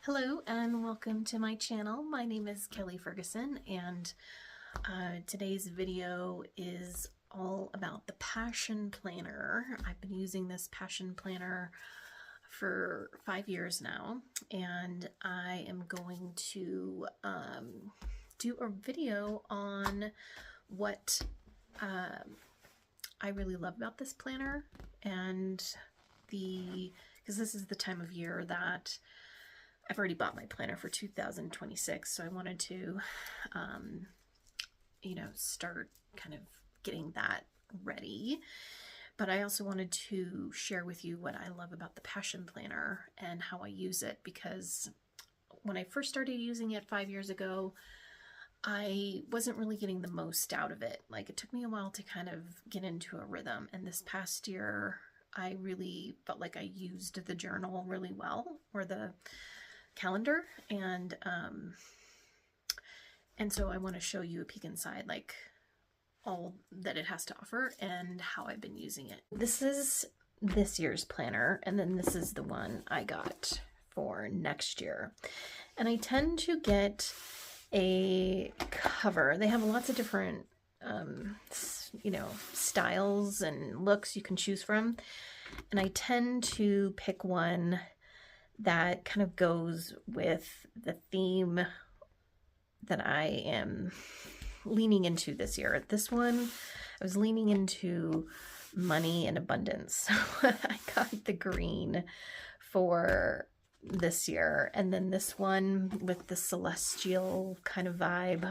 Hello and welcome to my channel. My name is Kelly Ferguson, and today's video is all about the Passion Planner. I've been using this Passion Planner for 5 years now, and I am going to do a video on what I really love about this planner, and because this is the time of year that I've already bought my planner for 2026, so I wanted to, start kind of getting that ready. But I also wanted to share with you what I love about the Passion Planner and how I use it, because when I first started using it 5 years ago, I wasn't really getting the most out of it. Like, it took me a while to kind of get into a rhythm, and this past year, I really felt like I used the journal really well, or the calendar, and so I want to show you a peek inside, like all that it has to offer and how I've been using it. This is this year's planner, and then this is the one I got for next year. And I tend to get a cover. They have lots of different styles and looks you can choose from, and I tend to pick one that kind of goes with the theme that I am leaning into this year. This one, I was leaning into money and abundance, so I got the green for this year. And then this one with the celestial kind of vibe,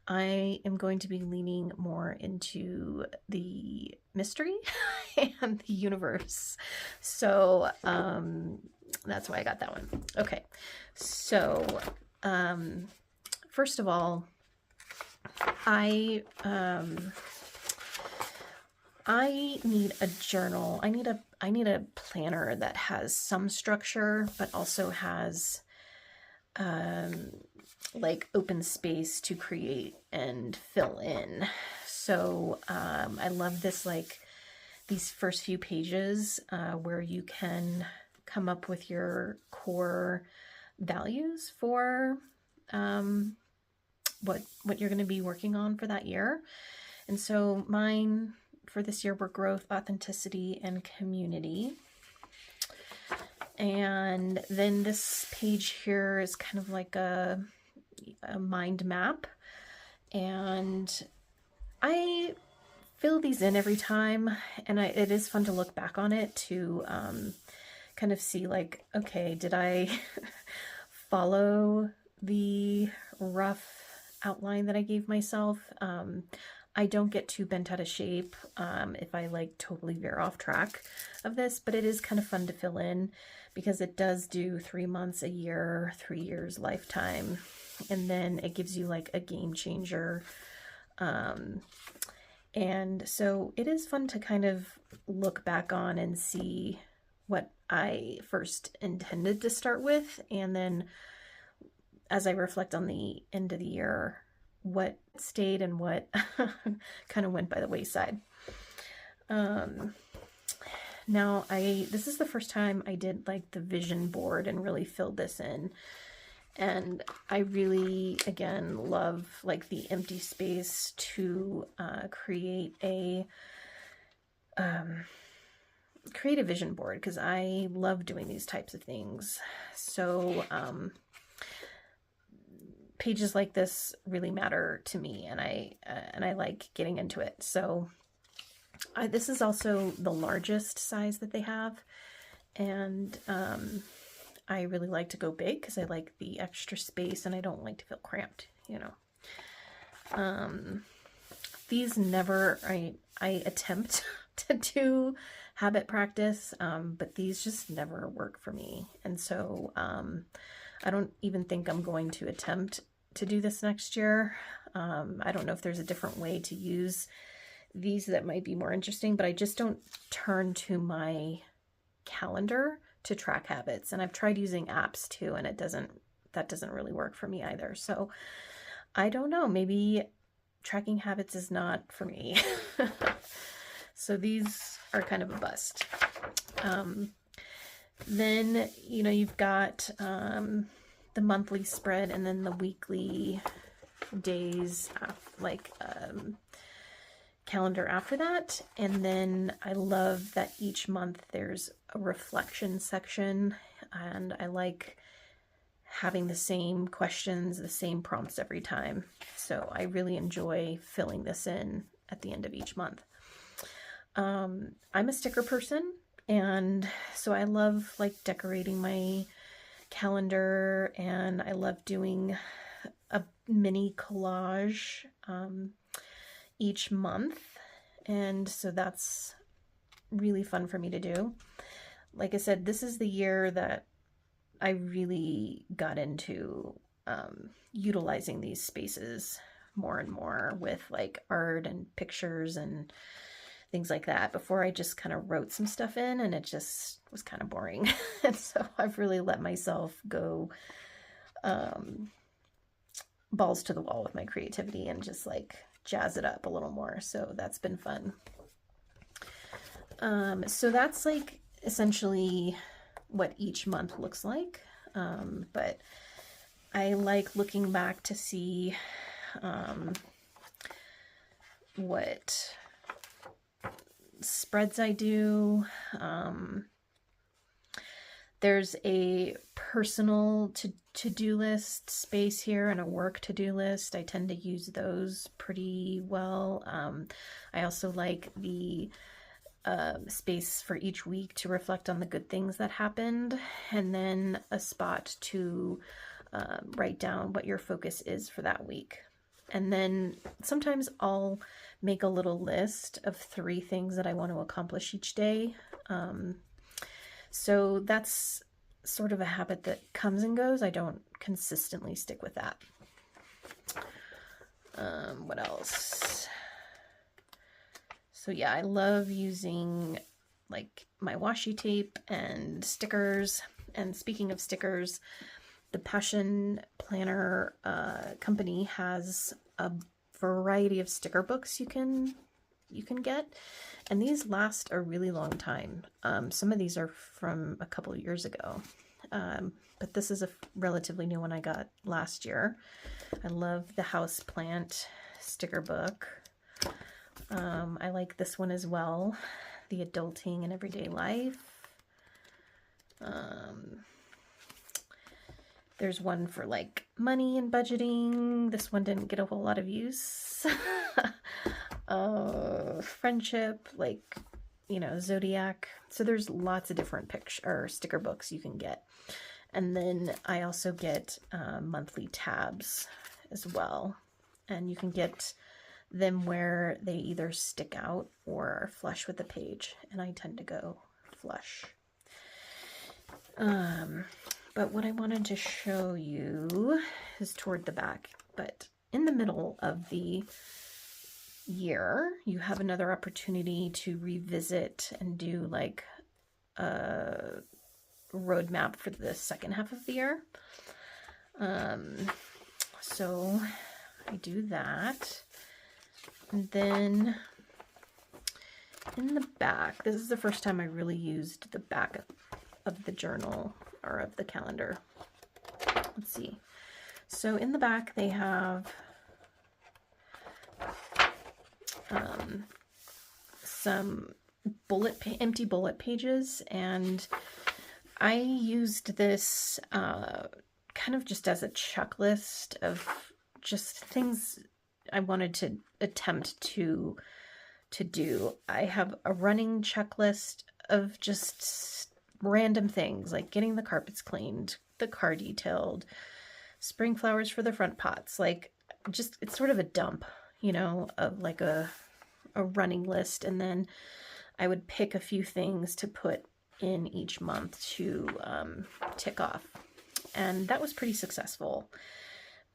I am going to be leaning more into the mystery and the universe. So that's why I got that one. Okay, so first of all, I need a journal. I need a planner that has some structure, but also has like open space to create and fill in. So I love this, like these first few pages where you can come up with your core values for what you're going to be working on for that year. And so mine for this year were growth, authenticity, and community. And then this page here is kind of like a mind map, and I fill these in every time, and it is fun to look back on it to kind of see, like, okay, did I follow the rough outline that I gave myself? I don't get too bent out of shape if I like totally veer off track of this, but it is kind of fun to fill in because it does do 3 months, a year, 3 years, lifetime, and then it gives you like a game changer. And so it is fun to kind of look back on and see what I first intended to start with, and then as I reflect on the end of the year, what stayed and what kind of went by the wayside. Now this is the first time I did like the vision board and really filled this in. And I really, again, love like the empty space to create a vision board, because I love doing these types of things. So pages like this really matter to me, and I like getting into it. So this is also the largest size that they have, and I really like to go big because I like the extra space and I don't like to feel cramped, These never, I attempt to do habit practice, but these just never work for me. And so I don't even think I'm going to attempt to do this next year. I don't know if there's a different way to use these that might be more interesting, but I just don't turn to my calendar to track habits. And I've tried using apps too, and that doesn't really work for me either. So I don't know, maybe tracking habits is not for me. So these are kind of a bust. Then, you know, you've got the monthly spread and then the weekly days, like calendar after that. And then I love that each month there's a reflection section, and I like having the same questions, the same prompts every time. So I really enjoy filling this in at the end of each month. I'm a sticker person, and so I love like decorating my calendar, and I love doing a mini collage each month. And so that's really fun for me to do. Like I said, this is the year that I really got into utilizing these spaces more and more with like art and pictures and things like that. Before, I just kind of wrote some stuff in and it just was kind of boring. And so I've really let myself go balls to the wall with my creativity and just like jazz it up a little more. So that's been fun. So that's like essentially what each month looks like. But I like looking back to see what spreads I do. There's a personal to-do list space here and a work to-do list. I tend to use those pretty well. I also like the space for each week to reflect on the good things that happened, and then a spot to write down what your focus is for that week. And then sometimes I'll make a little list of 3 things that I want to accomplish each day. So that's sort of a habit that comes and goes. I don't consistently stick with that. What else? So yeah, I love using like my washi tape and stickers. And speaking of stickers, the Passion Planner company has a variety of sticker books you can get, and these last a really long time. Some of these are from a couple of years ago, but this is a relatively new one I got last year. I love the house plant sticker book. I like this one as well, the adulting and everyday life. There's one for like money and budgeting. This one didn't get a whole lot of use. Friendship, like, you know, zodiac. So there's lots of different picture or sticker books you can get. And then I also get monthly tabs as well. And you can get them where they either stick out or are flush with the page. And I tend to go flush. But what I wanted to show you is toward the back. But in the middle of the year, you have another opportunity to revisit and do like a roadmap for the second half of the year. So I do that. And then in the back, this is the first time I really used the back of the journal or of the calendar. Let's see. So in the back they have some empty bullet pages, and I used this kind of just as a checklist of just things I wanted to attempt to do. I have a running checklist of just random things like getting the carpets cleaned, the car detailed, spring flowers for the front pots. Like, just, it's sort of a dump, you know, of like a running list. And then I would pick a few things to put in each month to tick off. And that was pretty successful.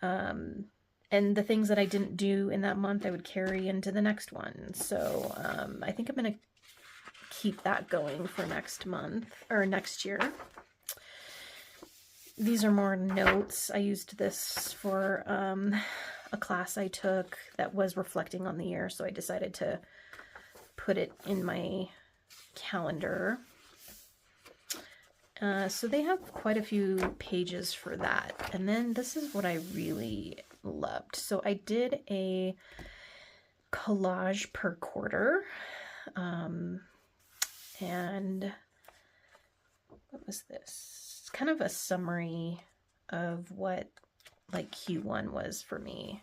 And the things that I didn't do in that month, I would carry into the next one. So I think I'm going to keep that going for next month or next year. These are more notes. I used this for a class I took that was reflecting on the year, so I decided to put it in my calendar. So they have quite a few pages for that. And then this is what I really loved. So I did a collage per quarter. And what was this? It's kind of a summary of what like Q1 was for me.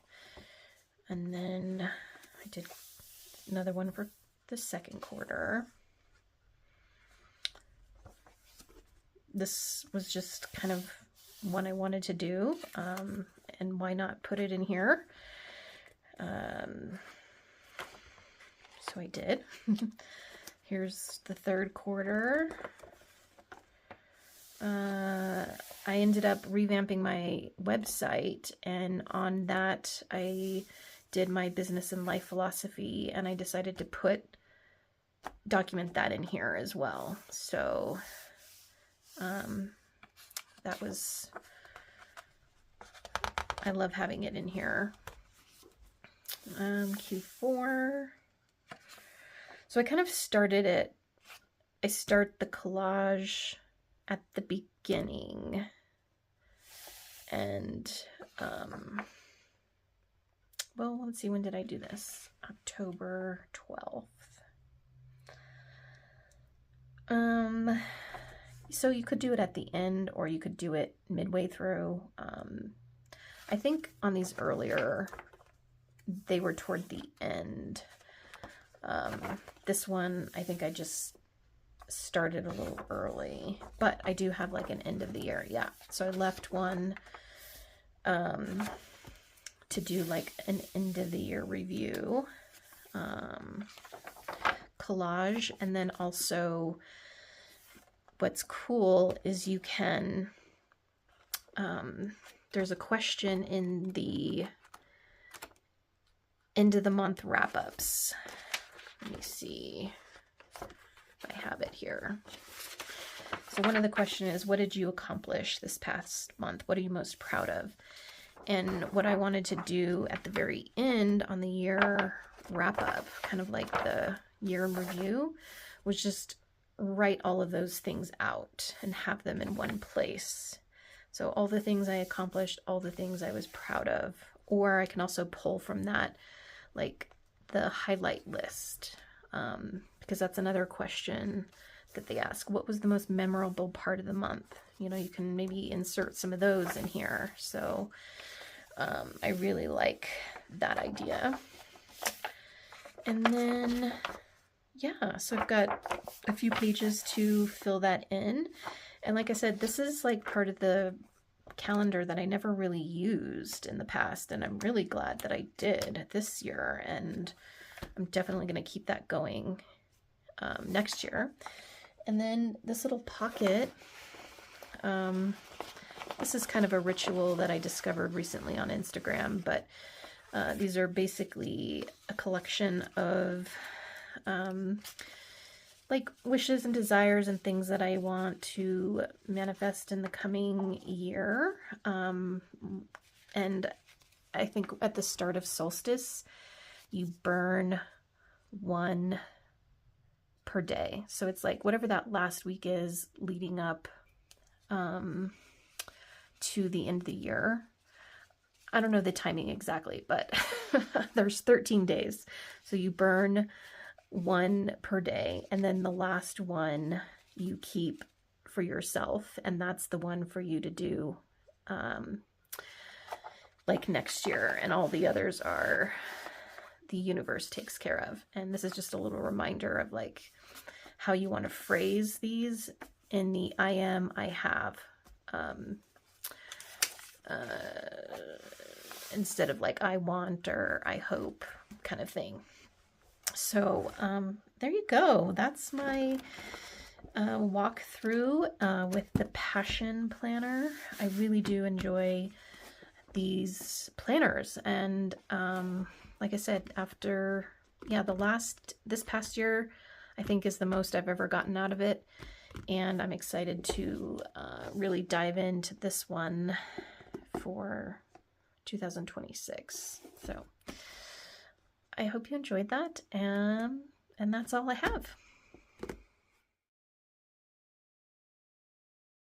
And then I did another one for the second quarter. This was just kind of what I wanted to do, and why not put it in here? So I did. Here's the third quarter. I ended up revamping my website, and on that I did my business and life philosophy, and I decided to document that in here as well. So that was, I love having it in here. Q4. So I kind of started it, I start the collage at the beginning, and well, let's see, when did I do this? October 12th. So you could do it at the end, or you could do it midway through. I think on these earlier, they were toward the end. This one, I think I just started a little early, but I do have like an end of the year. Yeah. So I left one, to do like an end of the year review, collage. And then also what's cool is you can, there's a question in the end of the month wrap-ups. Let me see if I have it here. So one of the questions is, what did you accomplish this past month? What are you most proud of? And what I wanted to do at the very end on the year wrap-up, kind of like the year in review, was just write all of those things out and have them in one place. So all the things I accomplished, all the things I was proud of, or I can also pull from that, like the highlight list, because that's another question that they ask. What was the most memorable part of the month? You know, you can maybe insert some of those in here. So I really like that idea. And then, yeah, so I've got a few pages to fill that in. And like I said, this is like part of the calendar that I never really used in the past, and I'm really glad that I did this year, and I'm definitely going to keep that going next year. And then this little pocket, this is kind of a ritual that I discovered recently on Instagram, but these are basically a collection of like wishes and desires and things that I want to manifest in the coming year. And I think at the start of solstice, you burn one per day. So it's like whatever that last week is leading up to the end of the year. I don't know the timing exactly, but there's 13 days. So you burn one per day, and then the last one you keep for yourself, and that's the one for you to do like next year, and all the others are the universe takes care of. And this is just a little reminder of like how you want to phrase these in the I am, I have, instead of like I want or I hope kind of thing. So there you go. That's my walkthrough with the Passion Planner. I really do enjoy these planners, and like I said, after this past year, I think is the most I've ever gotten out of it, and I'm excited to really dive into this one for 2026. So I hope you enjoyed that, and that's all I have.